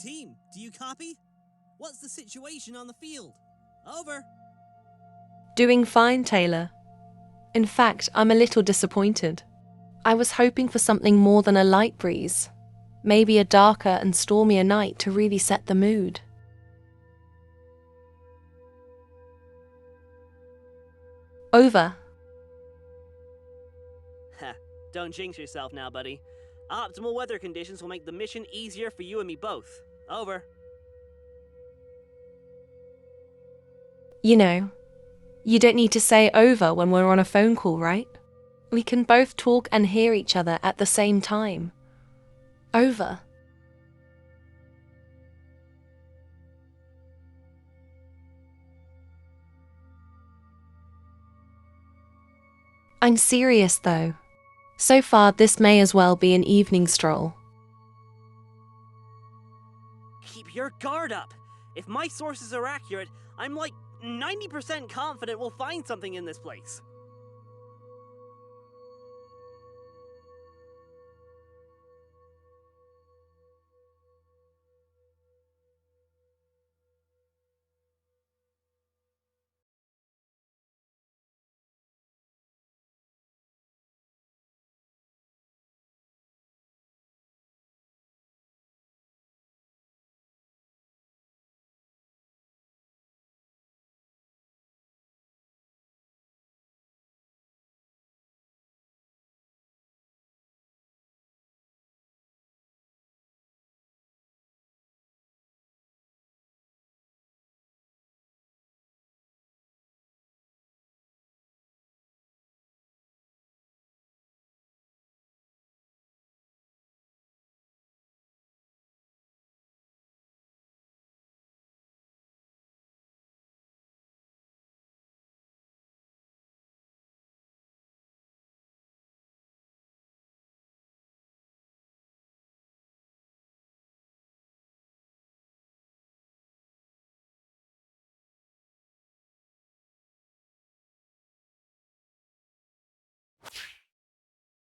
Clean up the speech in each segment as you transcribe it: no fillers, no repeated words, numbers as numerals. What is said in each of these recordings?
Team, do you copy? What's the situation on the field? Over. Doing fine, Taylor. In fact, I'm a little disappointed. I was hoping for something more than a light breeze. Maybe a darker and stormier night to really set the mood. Over. Don't jinx yourself now, buddy. Optimal weather conditions will make the mission easier for you and me both. Over. You know, you don't need to say over when we're on a phone call, right? We can both talk and hear each other at the same time. Over. I'm serious though. So far, this may as well be an evening stroll. Keep your guard up. If my sources are accurate, I'm like 90% confident we'll find something in this place.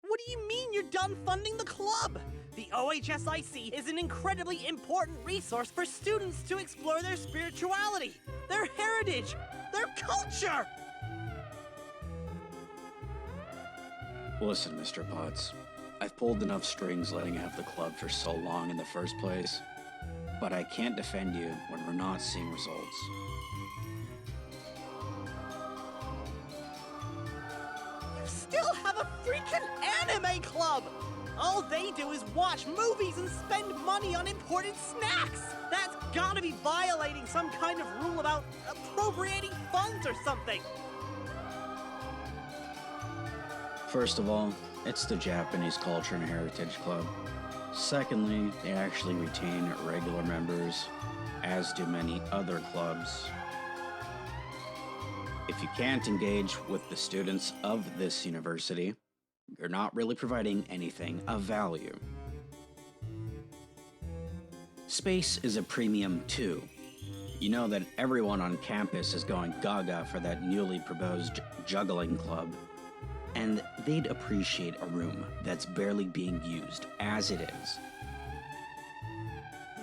What do you mean you're done funding the club? The OHSIC is an incredibly important resource for students to explore their spirituality, their heritage, their culture! Listen, Mr. Potts. I've pulled enough strings letting you have the club for so long in the first place, but I can't defend you when we're not seeing results. You still have a freaking anime club! All they do is watch movies and spend money on imported snacks! That's gotta be violating some kind of rule about appropriating funds or something! First of all, it's the Japanese Culture and Heritage Club. Secondly, they actually retain regular members, as do many other clubs. If you can't engage with the students of this university, you're not really providing anything of value. Space is a premium too. You know that everyone on campus is going gaga for that newly proposed juggling club, and they'd appreciate a room that's barely being used as it is.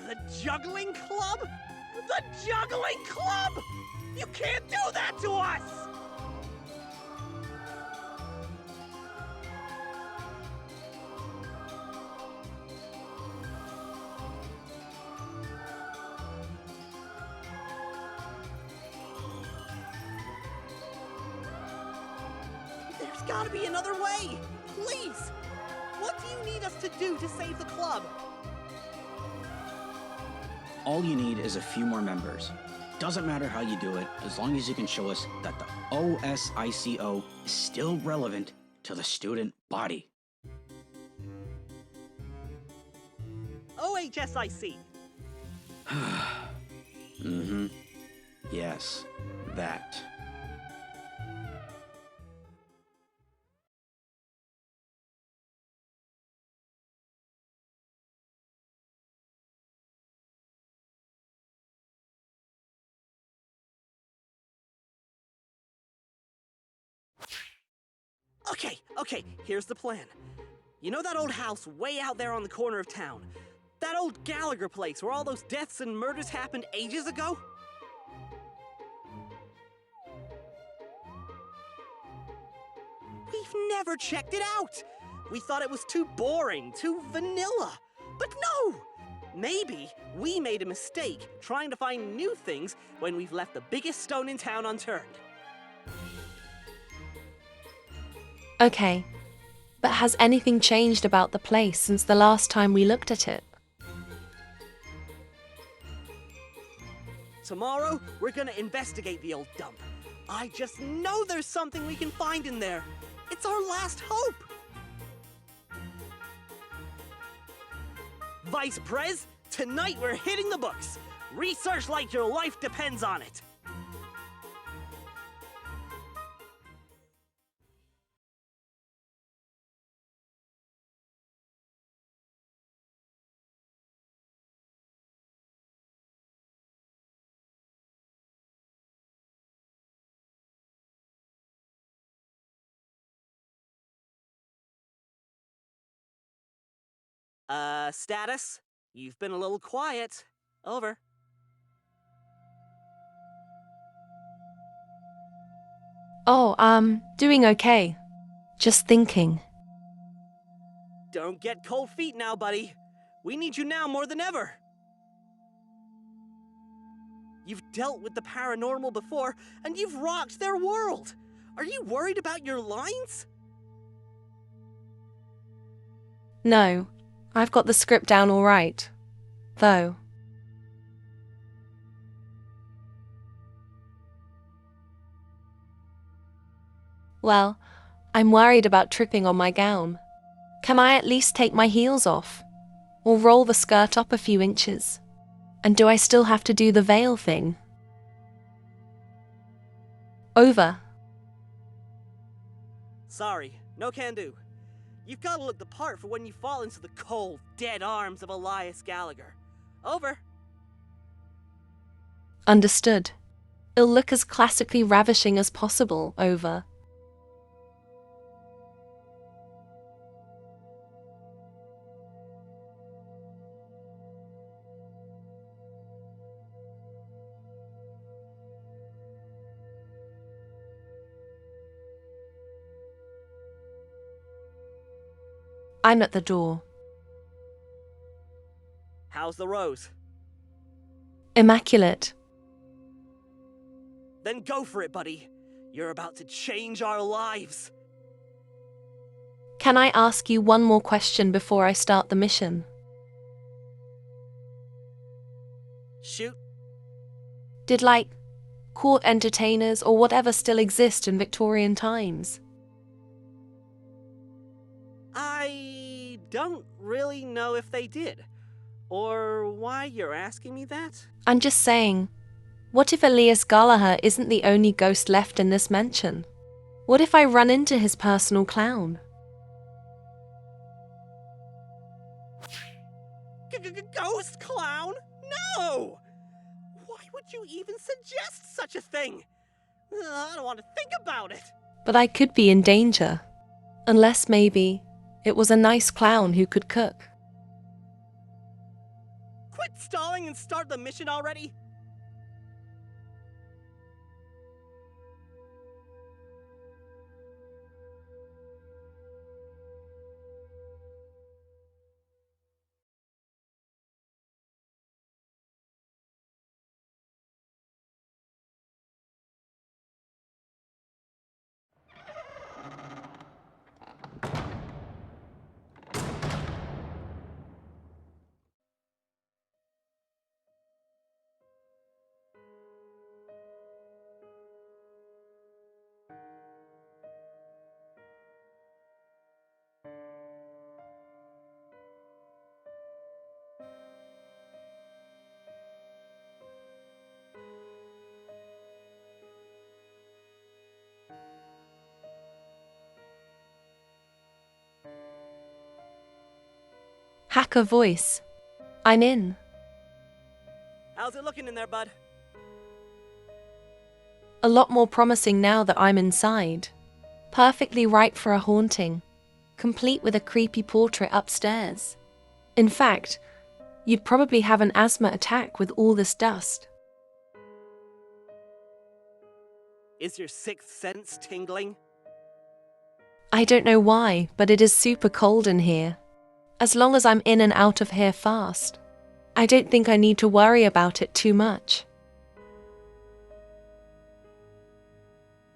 The juggling club? The juggling club! You can't do that to us! There's gotta be another way! Please! What do you need us to do to save the club? All you need is a few more members. Doesn't matter how you do it, as long as you can show us that the OSICO is still relevant to the student body. OHSIC. Mm-hmm. Yes, that. Okay, here's the plan. You know that old house way out there on the corner of town? That old Gallagher place where all those deaths and murders happened ages ago? We've never checked it out. We thought it was too boring, too vanilla. But no! Maybe we made a mistake trying to find new things when we've left the biggest stone in town unturned. Okay, but has anything changed about the place since the last time we looked at it? Tomorrow, we're gonna investigate the old dump. I just know there's something we can find in there. It's our last hope. Vice Prez, tonight we're hitting the books. Research like your life depends on it. Status? You've been a little quiet. Over. Oh, doing okay. Just thinking. Don't get cold feet now, buddy. We need you now more than ever. You've dealt with the paranormal before, and you've rocked their world. Are you worried about your lines? No, I've got the script down all right. Though. Well, I'm worried about tripping on my gown. Can I at least take my heels off? Or roll the skirt up a few inches? And do I still have to do the veil thing? Over. Sorry, no can do. You've got to look the part for when you fall into the cold, dead arms of Elias Gallagher. Over. Understood. It'll look as classically ravishing as possible. Over. I'm at the door. How's the rose? Immaculate. Then go for it, buddy. You're about to change our lives. Can I ask you one more question before I start the mission? Shoot. Did, court entertainers or whatever still exist in Victorian times? I don't really know if they did, or why you're asking me that. I'm just saying, what if Elias Gallagher isn't the only ghost left in this mansion? What if I run into his personal clown? Ghost clown? No! Why would you even suggest such a thing? I don't want to think about it. But I could be in danger. Unless maybe it was a nice clown who could cook. Quit stalling and start the mission already. Hacker voice. I'm in. How's it looking in there, bud? A lot more promising now that I'm inside. Perfectly ripe for a haunting. Complete with a creepy portrait upstairs. In fact, You'd probably have an asthma attack with all this dust. Is your sixth sense tingling? I don't know why, but it is super cold in here. As long as I'm in and out of here fast, I don't think I need to worry about it too much.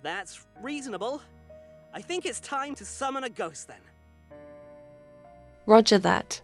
That's reasonable. I think it's time to summon a ghost then. Roger that.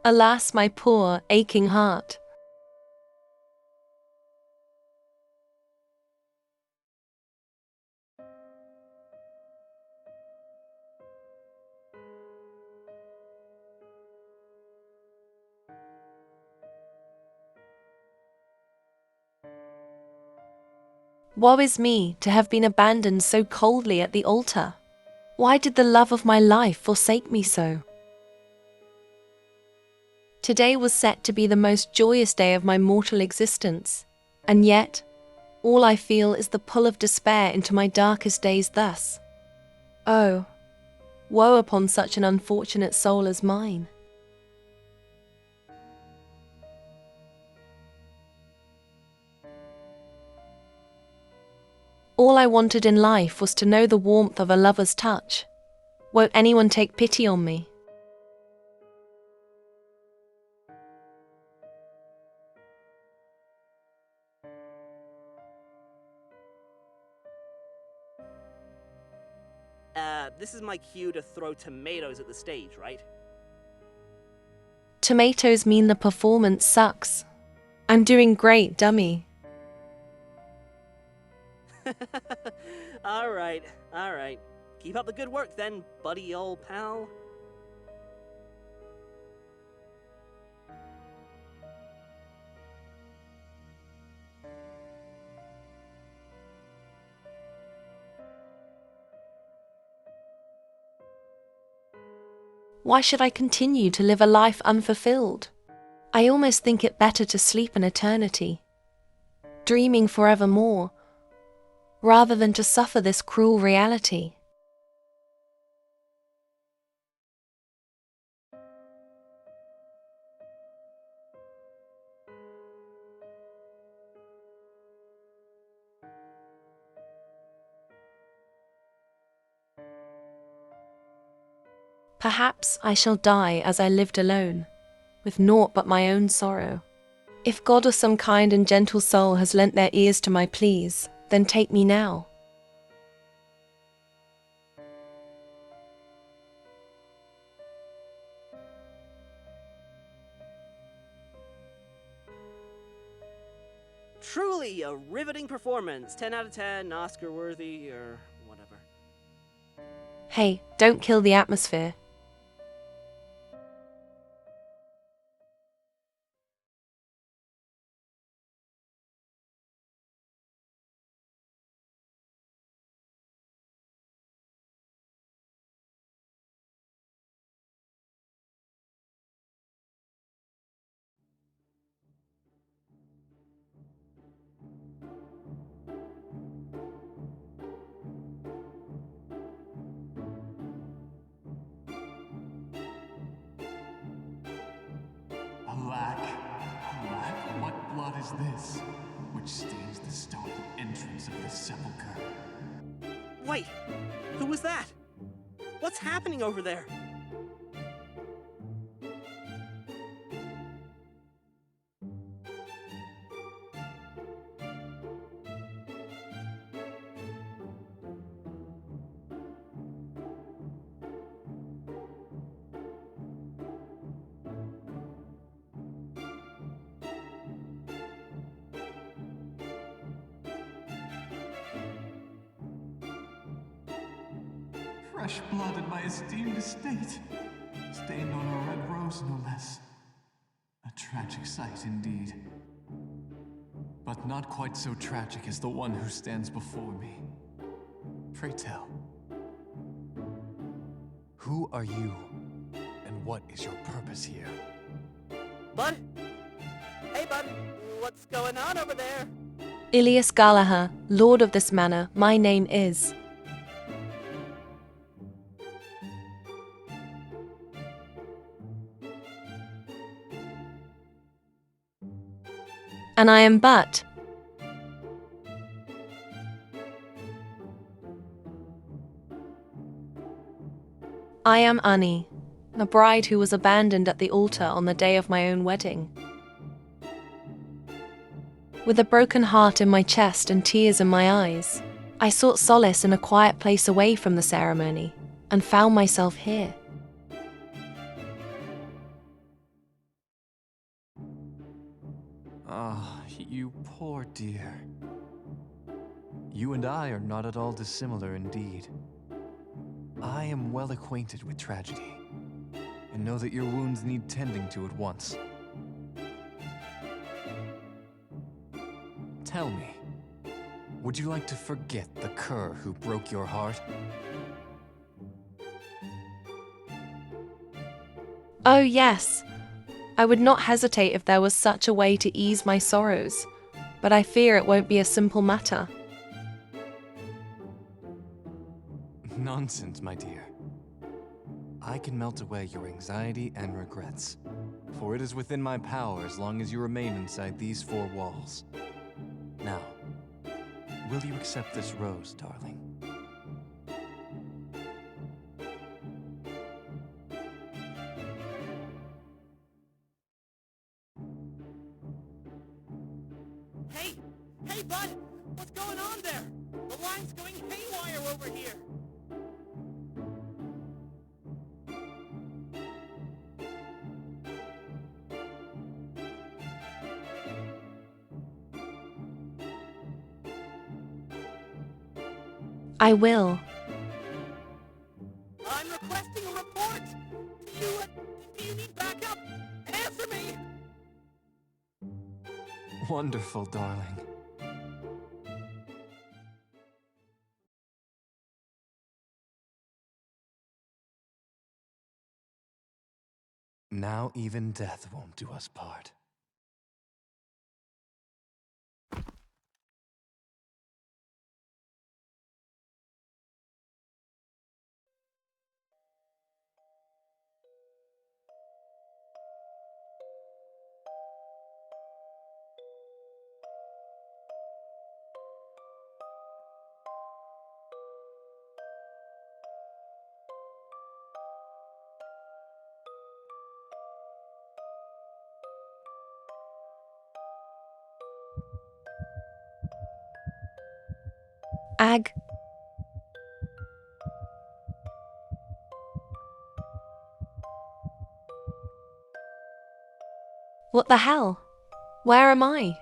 Alas, my poor, aching heart. Woe is me, to have been abandoned so coldly at the altar. Why did the love of my life forsake me so? Today was set to be the most joyous day of my mortal existence, and yet, all I feel is the pull of despair into my darkest days thus. Oh, woe upon such an unfortunate soul as mine. All I wanted in life was to know the warmth of a lover's touch. Won't anyone take pity on me? This is my cue to throw tomatoes at the stage, right? Tomatoes mean the performance sucks. I'm doing great, dummy. Alright. Keep up the good work then, buddy old pal. Why should I continue to live a life unfulfilled? I almost think it better to sleep an eternity, dreaming forevermore, rather than to suffer this cruel reality. Perhaps I shall die as I lived alone, with naught but my own sorrow. If God or some kind and gentle soul has lent their ears to my pleas, then take me now. Truly a riveting performance. 10 out of 10, Oscar worthy, or whatever. Hey, don't kill the atmosphere. Alack, what blood is this, which stains the stone entrance of this sepulchre? Wait, who was that? What's happening over there? Fresh blood in my esteemed estate, stained on a red rose no less. A tragic sight indeed. but not quite so tragic as the one who stands before me. Pray tell, who are you, and what is your purpose here? Bud? Hey, bud. What's going on over there? Ilias Gallagher, lord of this manor, my name is. And I am but. I am Annie, a bride who was abandoned at the altar on the day of my own wedding. With a broken heart in my chest and tears in my eyes, I sought solace in a quiet place away from the ceremony, and found myself here. Ah, you poor dear. You and I are not at all dissimilar indeed. I am well acquainted with tragedy, and know that your wounds need tending to at once. Tell me, would you like to forget the cur who broke your heart? Oh yes, I would not hesitate if there was such a way to ease my sorrows, but I fear it won't be a simple matter. Nonsense, my dear. I can melt away your anxiety and regrets, for it is within my power as long as you remain inside these four walls. Now, will you accept this rose, darling? Hey, bud! What's going on there? The line's going haywire over here! I will. I'm requesting a report! Do you need backup? Answer me! Wonderful, darling. Now even death won't do us part. Ag. What the hell? Where am I?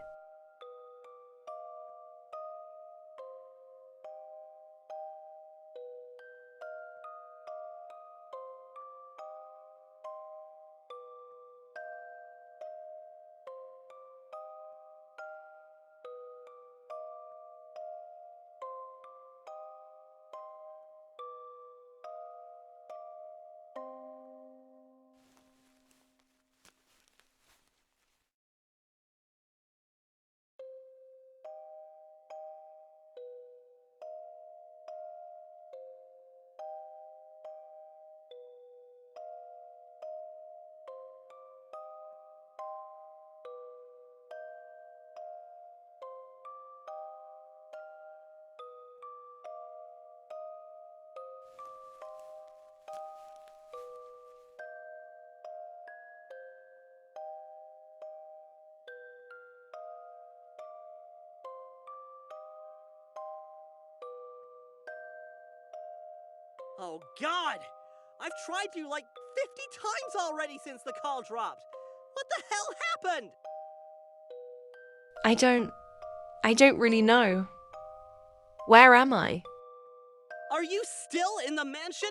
Oh, God! I've tried you like 50 times already since the call dropped! What the hell happened? I don't really know. Where am I? Are you still in the mansion?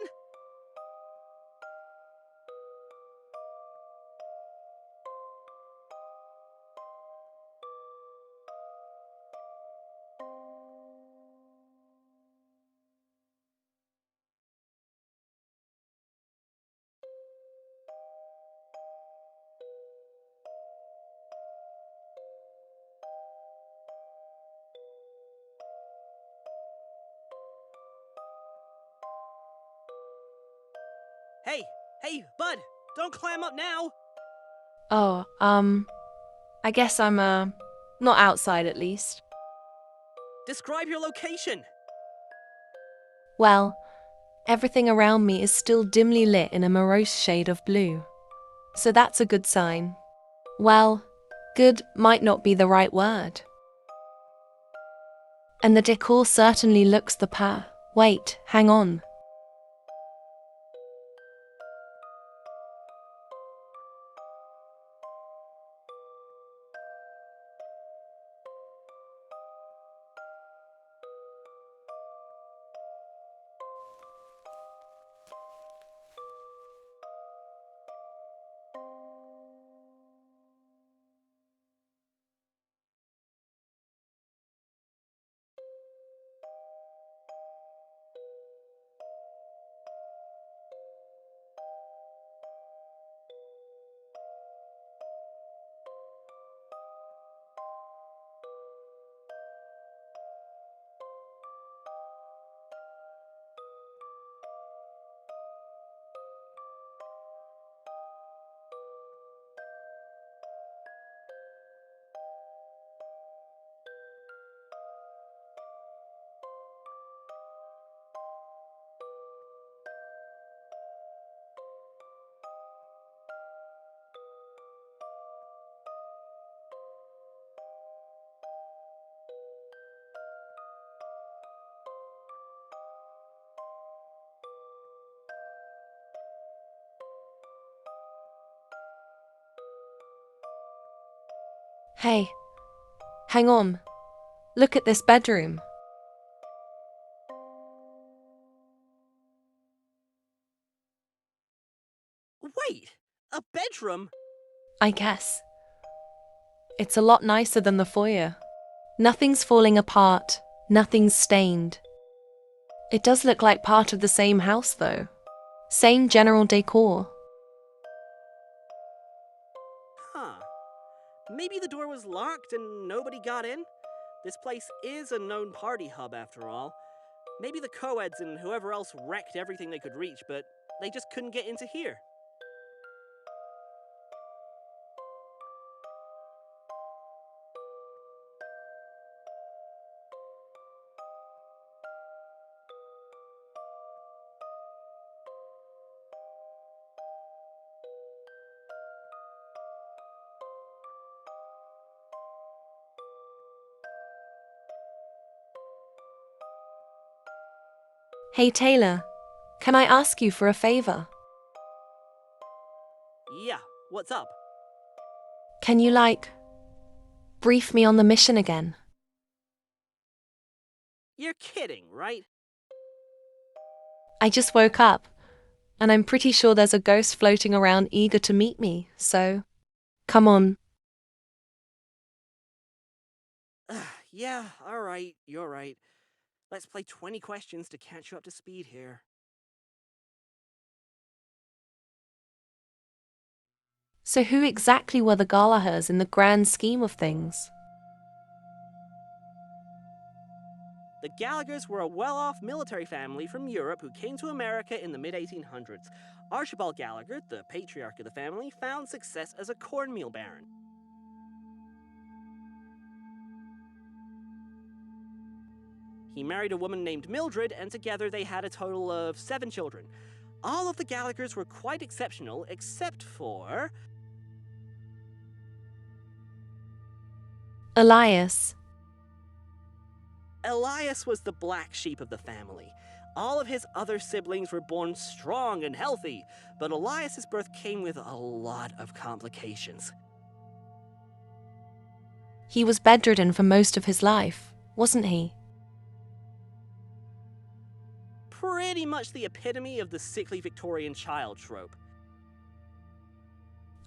Hey, bud, don't clam up now. Oh, I guess I'm, not outside at least. Describe your location. Well, everything around me is still dimly lit in a morose shade of blue. So that's a good sign. Well, good might not be the right word. And the decor certainly looks the Wait, hang on. Hey, hang on. Look at this bedroom. Wait, a bedroom? I guess. It's a lot nicer than the foyer. Nothing's falling apart, nothing's stained. It does look like part of the same house though. Same general decor. Huh. Maybe the door was locked and nobody got in? This place is a known party hub after all. Maybe the co-eds and whoever else wrecked everything they could reach, but they just couldn't get into here. Hey Taylor, can I ask you for a favor? Yeah, what's up? Can you, brief me on the mission again? You're kidding, right? I just woke up, and I'm pretty sure there's a ghost floating around eager to meet me, so come on. Yeah, alright, you're right. Let's play 20 questions to catch you up to speed here. So who exactly were the Gallaghers in the grand scheme of things? The Gallaghers were a well-off military family from Europe who came to America in the mid-1800s. Archibald Gallagher, the patriarch of the family, found success as a cornmeal baron. He married a woman named Mildred, and together they had a total of 7 children. All of the Gallaghers were quite exceptional, except for Elias. Elias was the black sheep of the family. All of his other siblings were born strong and healthy, but Elias's birth came with a lot of complications. He was bedridden for most of his life, wasn't he? Pretty much the epitome of the sickly Victorian child trope.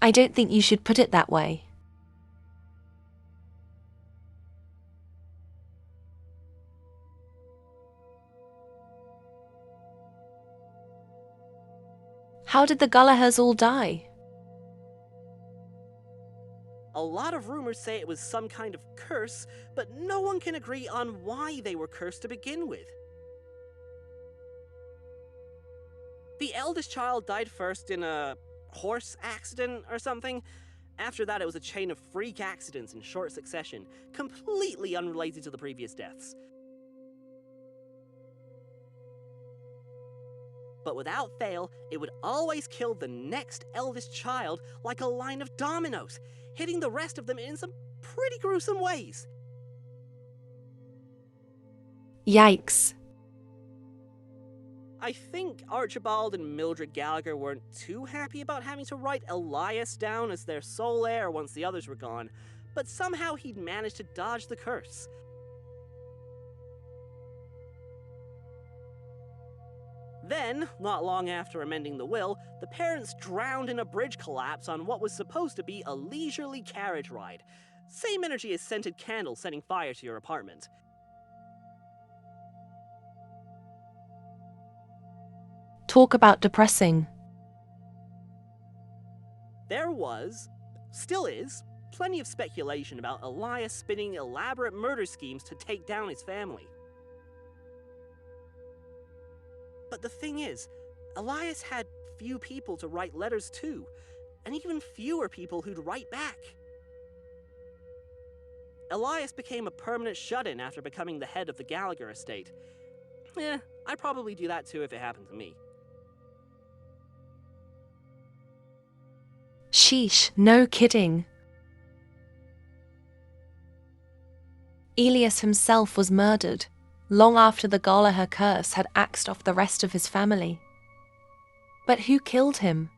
I don't think you should put it that way. How did the Gallaghers all die? A lot of rumors say it was some kind of curse, but no one can agree on why they were cursed to begin with. The eldest child died first in a horse accident or something. After that, it was a chain of freak accidents in short succession, completely unrelated to the previous deaths. But without fail, it would always kill the next eldest child like a line of dominoes, hitting the rest of them in some pretty gruesome ways. Yikes. I think Archibald and Mildred Gallagher weren't too happy about having to write Elias down as their sole heir once the others were gone, but somehow he'd managed to dodge the curse. Then, not long after amending the will, the parents drowned in a bridge collapse on what was supposed to be a leisurely carriage ride. Same energy as scented candles setting fire to your apartment. Talk about depressing. There was, still is, plenty of speculation about Elias spinning elaborate murder schemes to take down his family. But the thing is, Elias had few people to write letters to, and even fewer people who'd write back. Elias became a permanent shut-in after becoming the head of the Gallagher estate. I'd probably do that too if it happened to me. Sheesh, no kidding. Elias himself was murdered, long after the Gallagher curse had axed off the rest of his family. But who killed him?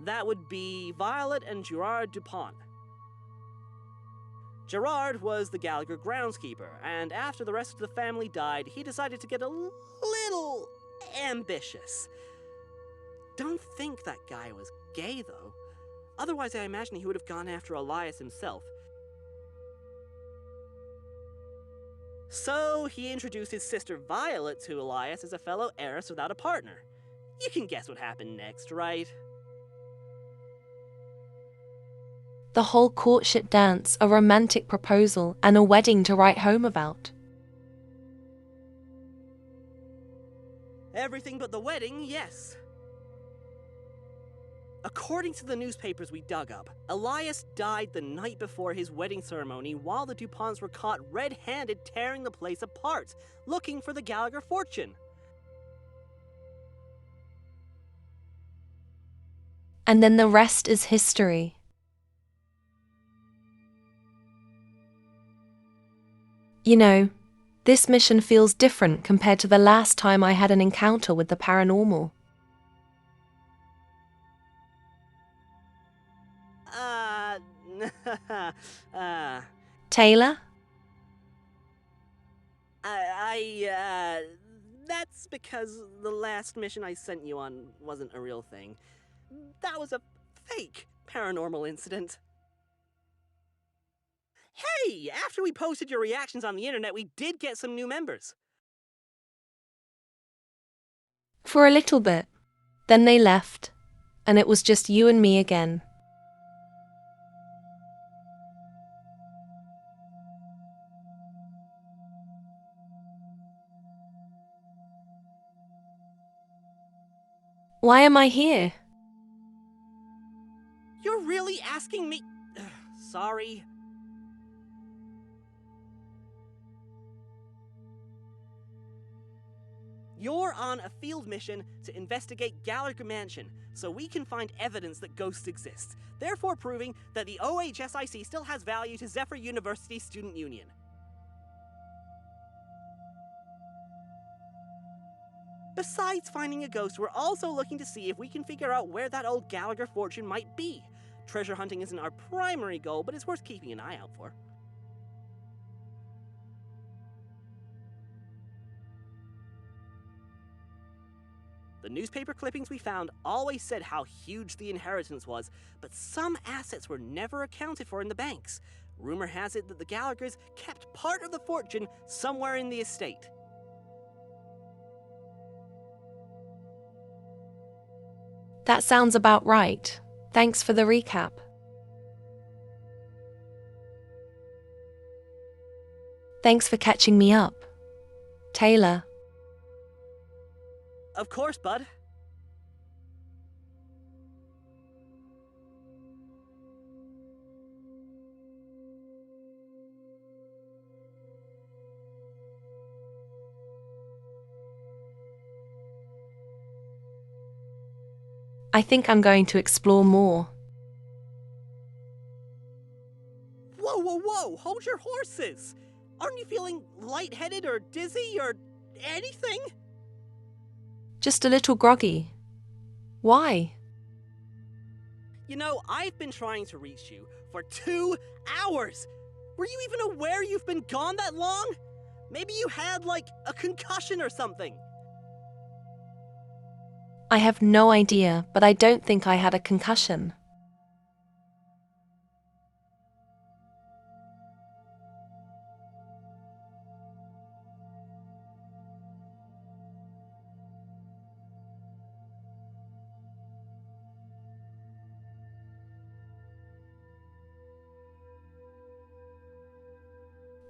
That would be Violet and Gerard Dupont. Gerard was the Gallagher groundskeeper, and after the rest of the family died, he decided to get a little ambitious. Don't think that guy was gay, though. Otherwise, I imagine he would have gone after Elias himself. So, he introduced his sister Violet to Elias as a fellow heiress without a partner. You can guess what happened next, right? The whole courtship dance, a romantic proposal, and a wedding to write home about. Everything but the wedding, yes. According to the newspapers we dug up, Elias died the night before his wedding ceremony while the DuPonts were caught red-handed tearing the place apart, looking for the Gallagher fortune. And then the rest is history. You know, this mission feels different compared to the last time I had an encounter with the paranormal. Taylor? That's because the last mission I sent you on wasn't a real thing. That was a fake paranormal incident. Hey, after we posted your reactions on the internet, we did get some new members. For a little bit. Then they left, and it was just you and me again. Why am I here? You're really asking me? Sorry. You're on a field mission to investigate Gallagher Mansion, so we can find evidence that ghosts exist, therefore proving that the OHSIC still has value to Zephyr University Student Union. Besides finding a ghost, we're also looking to see if we can figure out where that old Gallagher fortune might be. Treasure hunting isn't our primary goal, but it's worth keeping an eye out for. The newspaper clippings we found always said how huge the inheritance was, but some assets were never accounted for in the banks. Rumor has it that the Gallaghers kept part of the fortune somewhere in the estate. That sounds about right. Thanks for the recap. Thanks for catching me up, Taylor. Of course, bud. I think I'm going to explore more. Whoa, whoa, whoa! Hold your horses! Aren't you feeling lightheaded or dizzy or anything? Just a little groggy. Why? You know, I've been trying to reach you for 2 hours! Were you even aware you've been gone that long? Maybe you had, like, a concussion or something. I have no idea, but I don't think I had a concussion.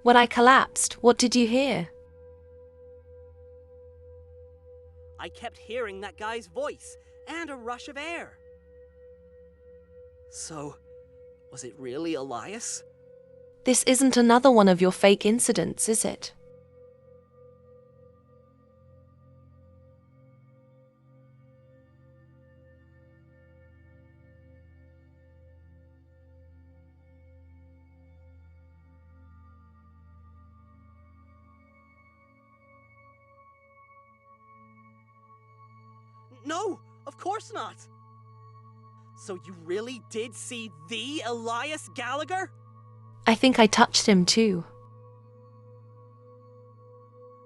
When I collapsed, what did you hear? I kept hearing that guy's voice and a rush of air. So, was it really Elias? This isn't another one of your fake incidents, is it? No, of course not. So you really did see the Elias Gallagher? I think I touched him too.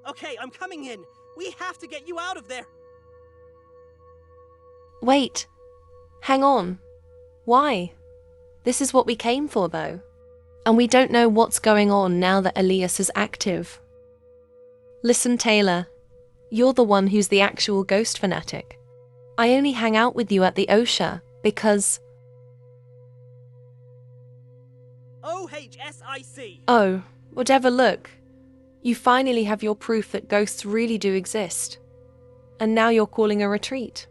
Okay, I'm coming in. We have to get you out of there. Wait. Hang on. Why? This is what we came for, though. And we don't know what's going on now that Elias is active. Listen, Taylor. You're the one who's the actual ghost fanatic. I only hang out with you at the OSHA because... OHSIC. Oh, whatever, look. You finally have your proof that ghosts really do exist. And now you're calling a retreat.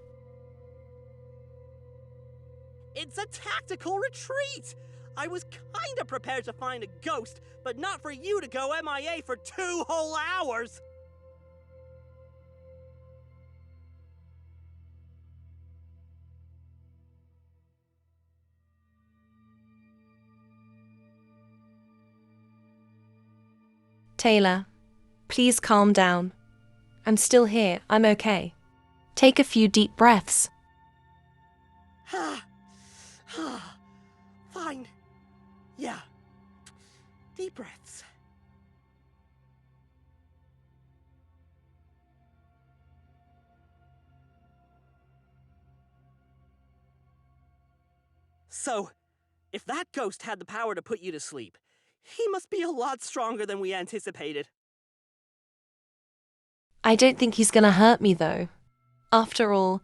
It's a tactical retreat! I was kinda prepared to find a ghost, but not for you to go MIA for 2 whole hours! Taylor, please calm down. I'm still here, I'm okay. Take a few deep breaths. Fine. Yeah. Deep breaths. So, if that ghost had the power to put you to sleep, he must be a lot stronger than we anticipated. I don't think he's gonna hurt me, though. After all,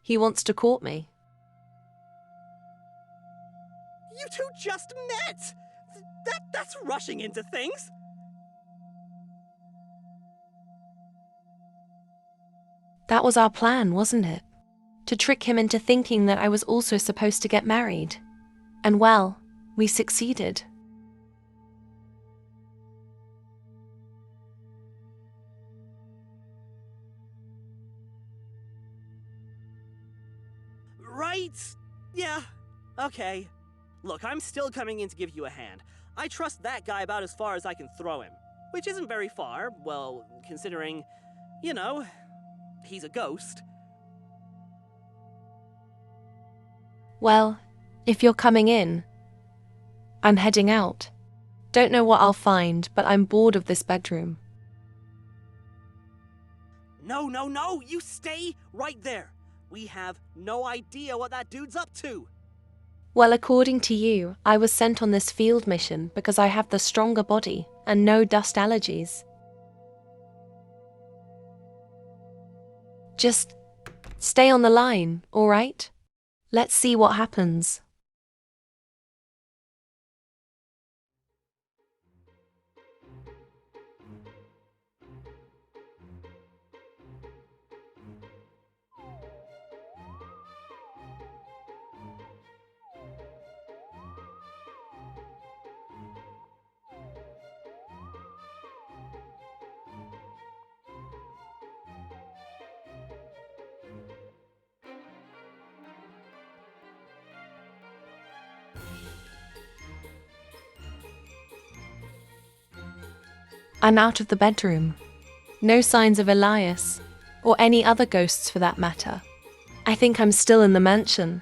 he wants to court me. You two just met! That's rushing into things! That was our plan, wasn't it? To trick him into thinking that I was also supposed to get married. And well, we succeeded. Right? Yeah. Okay. Look, I'm still coming in to give you a hand. I trust that guy about as far as I can throw him. Which isn't very far, well, considering, you know, he's a ghost. Well, if you're coming in, I'm heading out. Don't know what I'll find, but I'm bored of this bedroom. No, no, no! You stay right there! We have no idea what that dude's up to! Well, according to you, I was sent on this field mission because I have the stronger body and no dust allergies. Just stay on the line, all right? Let's see what happens. I'm out of the bedroom. No signs of Elias, or any other ghosts for that matter. I think I'm still in the mansion.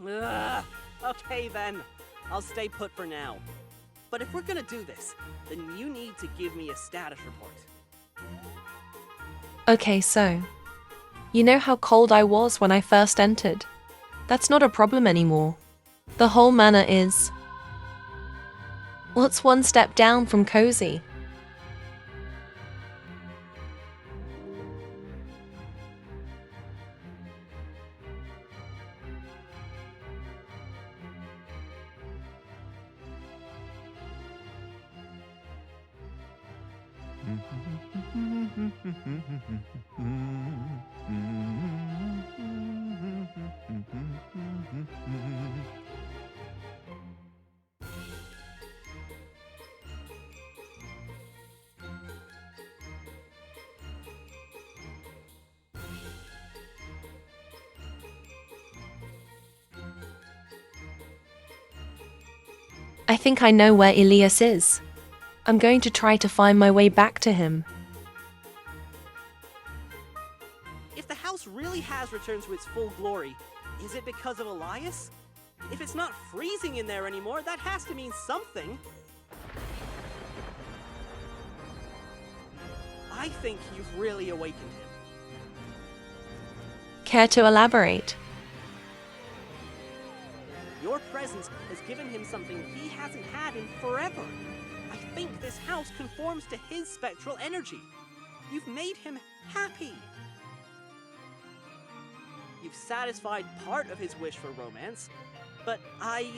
Ugh. Okay then, I'll stay put for now. But if we're gonna do this, then you need to give me a status report. Okay, so, you know how cold I was when I first entered? That's not a problem anymore. The whole manor is... What's one step down from cozy? I think I know where Elias is. I'm going to try to find my way back to him. If the house really has returned to its full glory, is it because of Elias? If it's not freezing in there anymore, that has to mean something. I think you've really awakened him. Care to elaborate? Your presence has given him something he hasn't had in forever. I think this house conforms to his spectral energy. You've made him happy. You've satisfied part of his wish for romance, but I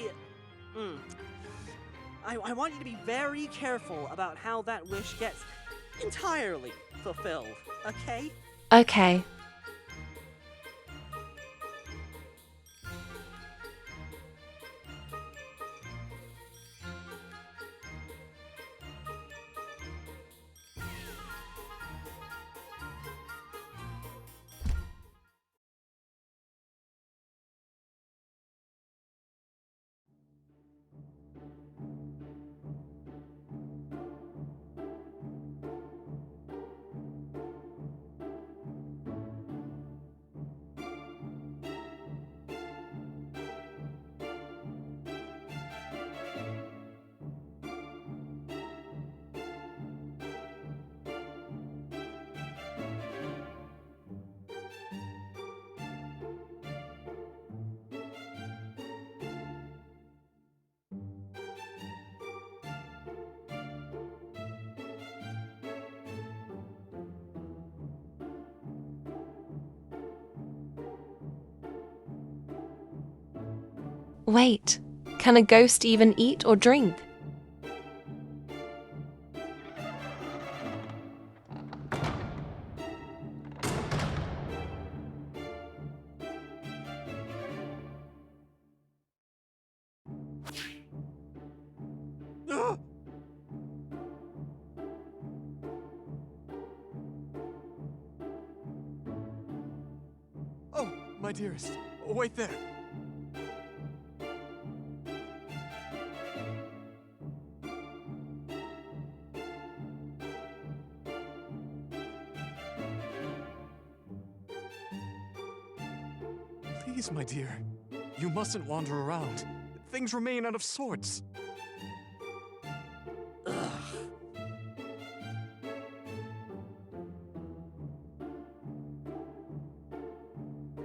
want you to be very careful about how that wish gets entirely fulfilled, okay? Okay. Wait, can a ghost even eat or drink? Oh, my dearest, wait there. Please, my dear, you mustn't wander around. Things remain out of sorts.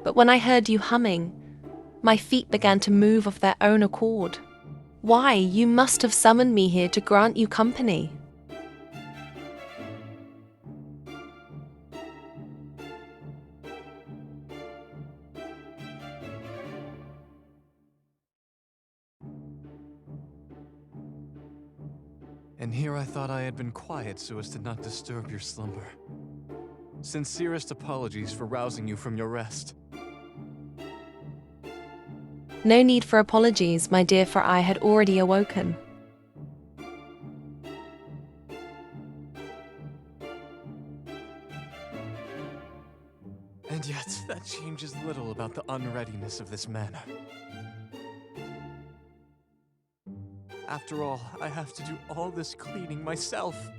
But when I heard you humming, my feet began to move of their own accord. Why, you must have summoned me here to grant you company. And here I thought I had been quiet so as to not disturb your slumber. Sincerest apologies for rousing you from your rest. No need for apologies, my dear, for I had already awoken. And yet, that changes little about the unreadiness of this manor. After all, I have to do all this cleaning myself.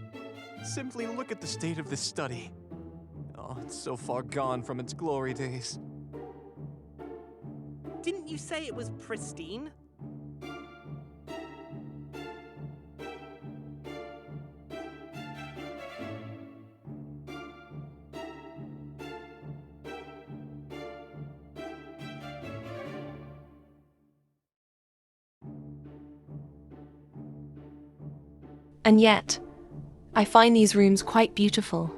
Simply look at the state of this study. Oh, it's so far gone from its glory days. Didn't you say it was pristine? And yet, I find these rooms quite beautiful.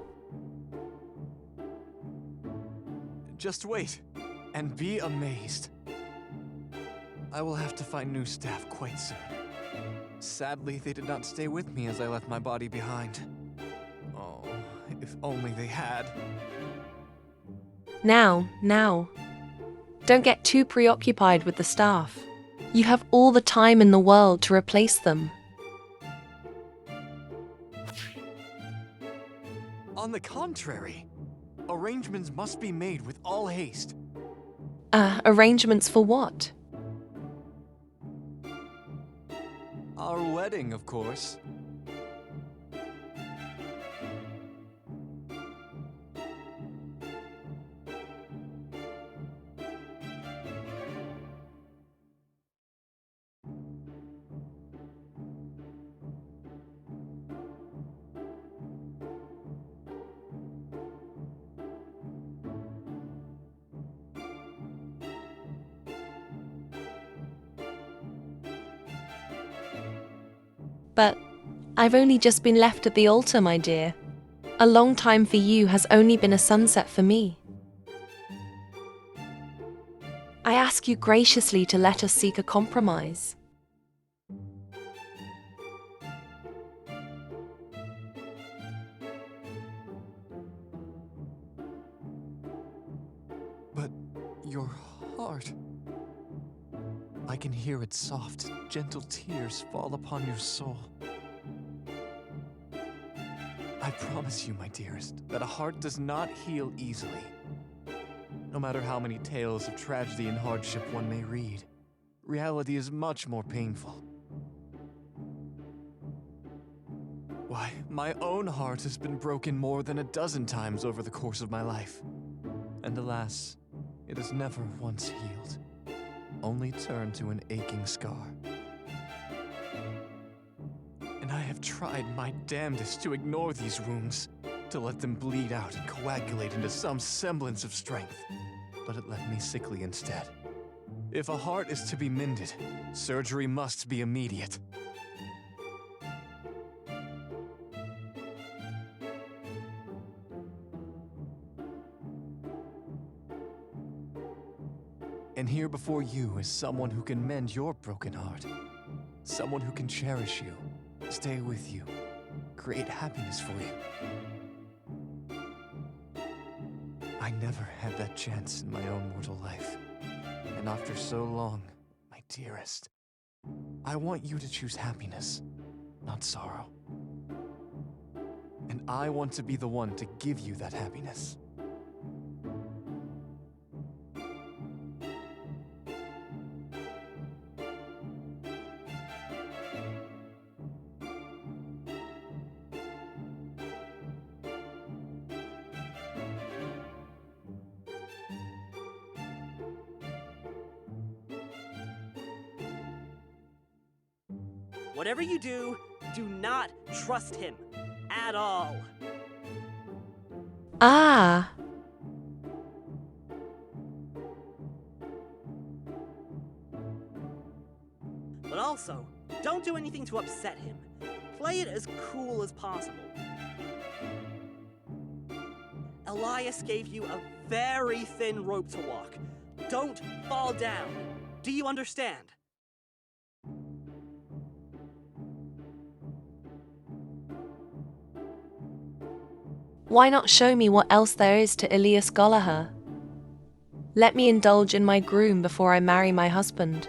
Just wait, and be amazed. I will have to find new staff quite soon. Sadly, they did not stay with me as I left my body behind. Oh, if only they had. Now. Don't get too preoccupied with the staff. You have all the time in the world to replace them. On the contrary, arrangements must be made with all haste. Arrangements for what? Our wedding, of course. But I've only just been left at the altar, my dear. A long time for you has only been a sunset for me. I ask you graciously to let us seek a compromise. But your heart... I can hear its soft, gentle tears fall upon your soul. I promise you, my dearest, that a heart does not heal easily. No matter how many tales of tragedy and hardship one may read, reality is much more painful. Why, my own heart has been broken more than a dozen times over the course of my life. And alas, it has never once healed. Only turned to an aching scar. And I have tried my damnedest to ignore these wounds, to let them bleed out and coagulate into some semblance of strength. But it left me sickly instead. If a heart is to be mended, surgery must be immediate. And here before you is someone who can mend your broken heart. Someone who can cherish you, stay with you, create happiness for you. I never had that chance in my own mortal life. And after so long, my dearest, I want you to choose happiness, not sorrow. And I want to be the one to give you that happiness. Whatever you do not trust him at all. Ah. But also, don't do anything to upset him. Play it as cool as possible. Elias gave you a very thin rope to walk. Don't fall down. Do you understand? Why not show me what else there is to Elias Gallagher? Let me indulge in my groom before I marry my husband.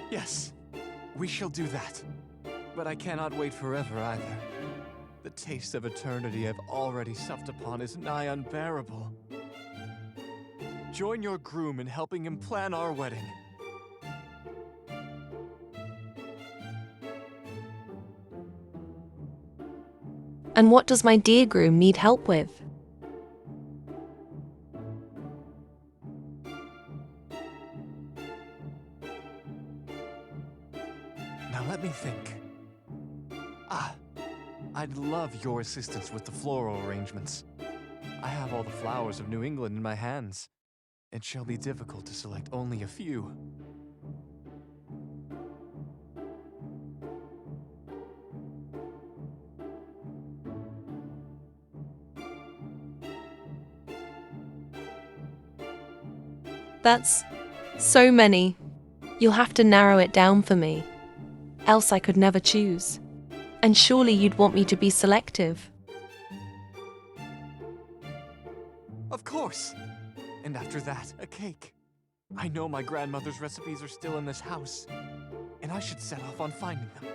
Yes, we shall do that. But I cannot wait forever either. The taste of eternity I've already supped upon is nigh unbearable. join your groom in helping him plan our wedding. And what does my dear groom need help with? Now let me think. I'd love your assistance with the floral arrangements. I have all the flowers of New England in my hands. It shall be difficult to select only a few. That's so many. You'll have to narrow it down for me, else I could never choose. And surely you'd want me to be selective. Of course! And after that, a cake. I know my grandmother's recipes are still in this house, and I should set off on finding them.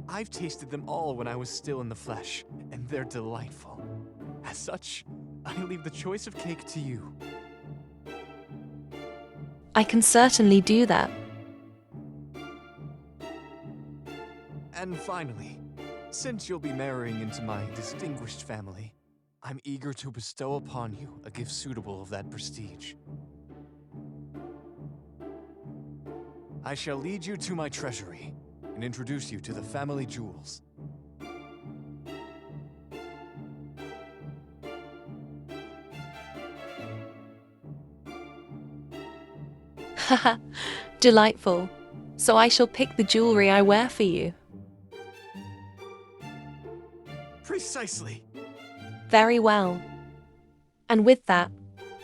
I've tasted them all when I was still in the flesh, and they're delightful. As such, I leave the choice of cake to you. I can certainly do that. And finally, since you'll be marrying into my distinguished family, I'm eager to bestow upon you a gift suitable of that prestige. I shall lead you to my treasury and introduce you to the family jewels. Haha, delightful. So I shall pick the jewelry I wear for you. Precisely. Very well. And with that,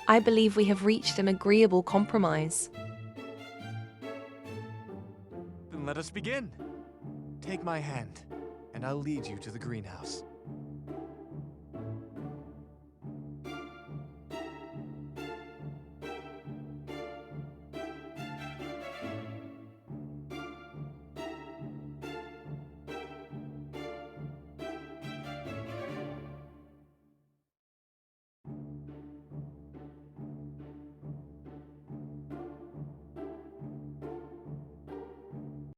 I believe we have reached an agreeable compromise. Then let us begin. Take my hand, and I'll lead you to the greenhouse.